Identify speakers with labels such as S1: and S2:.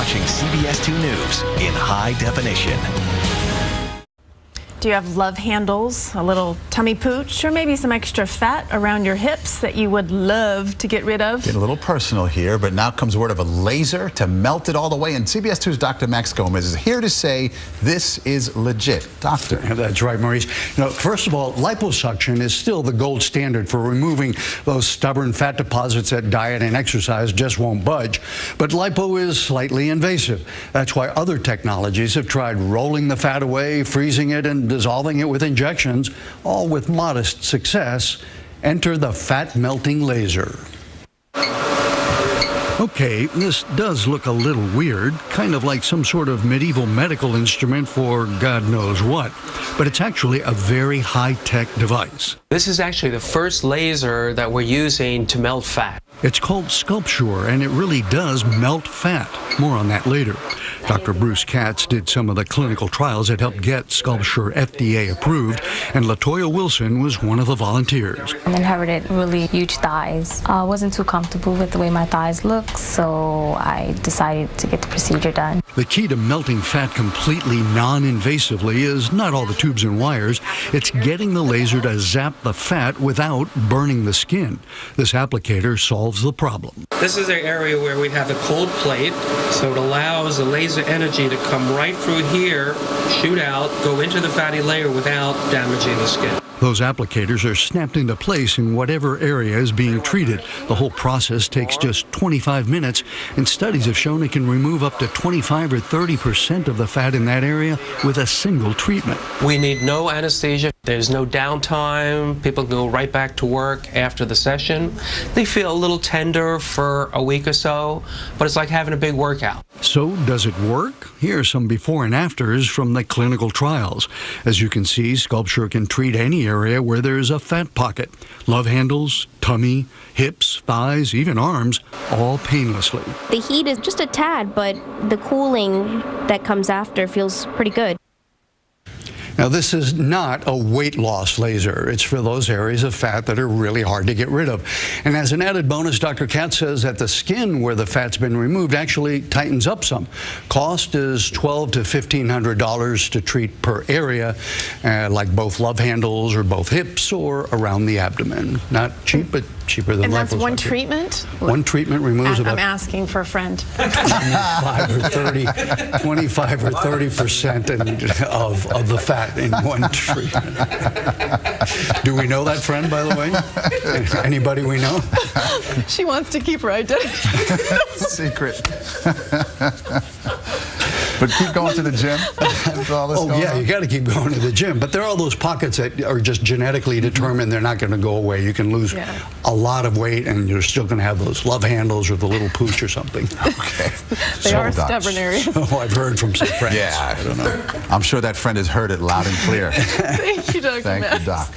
S1: watching CBS 2 News in high definition.
S2: Do you have love handles, a little tummy pooch, or maybe some extra fat around your hips that you would love to get rid of?
S3: Getting a little personal here, but now comes word of a laser to melt it all the way. And CBS 2's Dr. Max Gomez is here to say this is legit. Doctor.
S4: That's right, Maurice. First of all, liposuction is still the gold standard for removing those stubborn fat deposits that diet and exercise just won't budge. But lipo is slightly invasive. That's why other technologies have tried rolling the fat away, freezing it, and dissolving it with injections, all with modest success. Enter the fat melting laser. Okay, this does look a little weird, kind of like some sort of medieval medical instrument for God knows what, but it's actually a very high-tech device.
S5: This is actually the first laser that we're using to melt fat.
S4: It's called SculpSure, and it really does melt fat. More on that later. Dr. Bruce Katz did some of the clinical trials that helped get SculpSure FDA approved, and LaToya Wilson was one of the volunteers.
S6: I inherited really huge thighs. I wasn't too comfortable with the way my thighs look, so I decided to get the procedure done.
S4: The key to melting fat completely non-invasively is not all the tubes and wires. It's getting the laser to zap the fat without burning the skin. This applicator solves the problem.
S5: This is the area where we have a cold plate, so it allows the laser energy to come right through here, shoot out, go into the fatty layer without damaging the skin.
S4: Those applicators are snapped into place in whatever area is being treated. The whole process takes just 25 minutes, and studies have shown it can remove up to 25 or 30% of the fat in that area with a single treatment.
S5: We need no anesthesia. There's no downtime. People go right back to work after the session. They feel a little tender for a week or so, but it's like having a big workout.
S4: So, does it work? Here are some before and afters from the clinical trials. As you can see, SculpSure can treat any area where there's a fat pocket. Love handles, tummy, hips, thighs, even arms, all painlessly.
S7: The heat is just a tad, but the cooling that comes after feels pretty good.
S4: Now, this is not a weight loss laser. It's for those areas of fat that are really hard to get rid of. And as an added bonus, Dr. Katz says that the skin where the fat's been removed actually tightens up some. Cost is $1,200 to $1,500 to treat per area, like both love handles or both hips or around the abdomen. Not cheap, but cheaper than liposuction.
S2: And that's one treatment?
S4: One treatment removes about...
S2: I'm asking for a friend.
S4: 25 or 30% of the fat in one treatment. Do we know that friend, by the way? Anybody we know?
S2: She wants to keep her identity
S3: Secret. But keep going to the gym.
S4: Yeah, you got to keep going to the gym. But there are all those pockets that are just genetically determined they're not going to go away. You can lose a lot of weight, and you're still going to have those love handles or the little pooch or something.
S3: Okay.
S2: They are stubborn areas.
S4: Oh, I've heard from some friends.
S3: Yeah,
S4: I don't know.
S3: I'm sure that friend has heard it loud and clear.
S2: Thank you, Dr.
S3: Thank
S2: Max.
S3: you, Doc.